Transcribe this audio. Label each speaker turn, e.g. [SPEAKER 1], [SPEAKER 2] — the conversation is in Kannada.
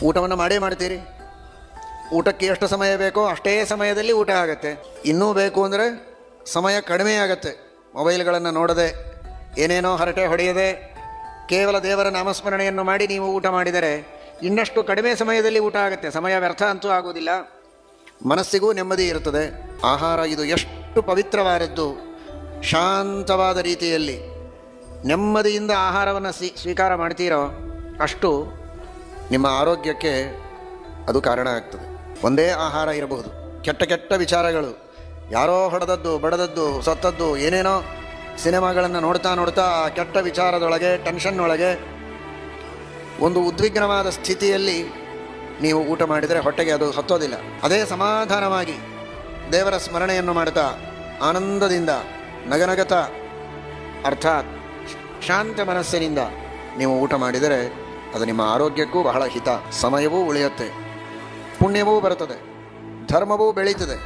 [SPEAKER 1] ಊಟವನ್ನು ಮಾಡೇ ಮಾಡ್ತೀರಿ. ಊಟಕ್ಕೆ ಎಷ್ಟು ಸಮಯ ಬೇಕೋ ಅಷ್ಟೇ ಸಮಯದಲ್ಲಿ ಊಟ ಆಗುತ್ತೆ. ಇನ್ನೂ ಬೇಕು ಅಂದರೆ ಸಮಯ ಕಡಿಮೆ ಆಗುತ್ತೆ. ಮೊಬೈಲ್ಗಳನ್ನು ನೋಡದೆ, ಏನೇನೋ ಹರಟೆ ಹೊಡೆಯದೆ, ಕೇವಲ ದೇವರ ನಾಮಸ್ಮರಣೆಯನ್ನು ಮಾಡಿ ನೀವು ಊಟ ಮಾಡಿದರೆ ಇನ್ನಷ್ಟು ಕಡಿಮೆ ಸಮಯದಲ್ಲಿ ಊಟ ಆಗುತ್ತೆ. ಸಮಯ ವ್ಯರ್ಥ ಅಂತೂ ಆಗುವುದಿಲ್ಲ, ಮನಸ್ಸಿಗೂ ನೆಮ್ಮದಿ ಇರುತ್ತದೆ. ಆಹಾರ ಇದು ಎಷ್ಟು ಪವಿತ್ರವಾದದ್ದು. ಶಾಂತವಾದ ರೀತಿಯಲ್ಲಿ ನೆಮ್ಮದಿಯಿಂದ ಆಹಾರವನ್ನು ಸ್ವೀಕಾರ ಮಾಡ್ತೀರೋ ಅಷ್ಟು ನಿಮ್ಮ ಆರೋಗ್ಯಕ್ಕೆ ಅದು ಕಾರಣ ಆಗ್ತದೆ. ಒಂದೇ ಆಹಾರ ಇರಬಹುದು, ಕೆಟ್ಟ ಕೆಟ್ಟ ವಿಚಾರಗಳು, ಯಾರೋ ಹೊಡೆದದ್ದು ಬಡದದ್ದು ಸತ್ತದ್ದು ಏನೇನೋ ಸಿನಿಮಾಗಳನ್ನು ನೋಡ್ತಾ ನೋಡ್ತಾ ಆ ಕೆಟ್ಟ ವಿಚಾರದೊಳಗೆ, ಟೆನ್ಷನ್ ಒಳಗೆ, ಒಂದು ಉದ್ವಿಗ್ನವಾದ ಸ್ಥಿತಿಯಲ್ಲಿ ನೀವು ಊಟ ಮಾಡಿದರೆ ಹೊಟ್ಟೆಗೆ ಅದು ಹತ್ತೋದಿಲ್ಲ. ಅದೇ ಸಮಾಧಾನವಾಗಿ ದೇವರ ಸ್ಮರಣೆಯನ್ನು ಮಾಡ್ತಾ ಆನಂದದಿಂದ ನಗನಗತ ಅರ್ಥಾತ್ ಶಾಂತ ಮನಸ್ಸಿನಿಂದ ನೀವು ಊಟ ಮಾಡಿದರೆ ಅದು ನಿಮ್ಮ ಆರೋಗ್ಯಕ್ಕೂ ಬಹಳ ಹಿತ. ಸಮಯವೂ ಉಳಿಯುತ್ತೆ, ಪುಣ್ಯವೂ ಬರುತ್ತದೆ, ಧರ್ಮವೂ ಬೆಳೀತದೆ.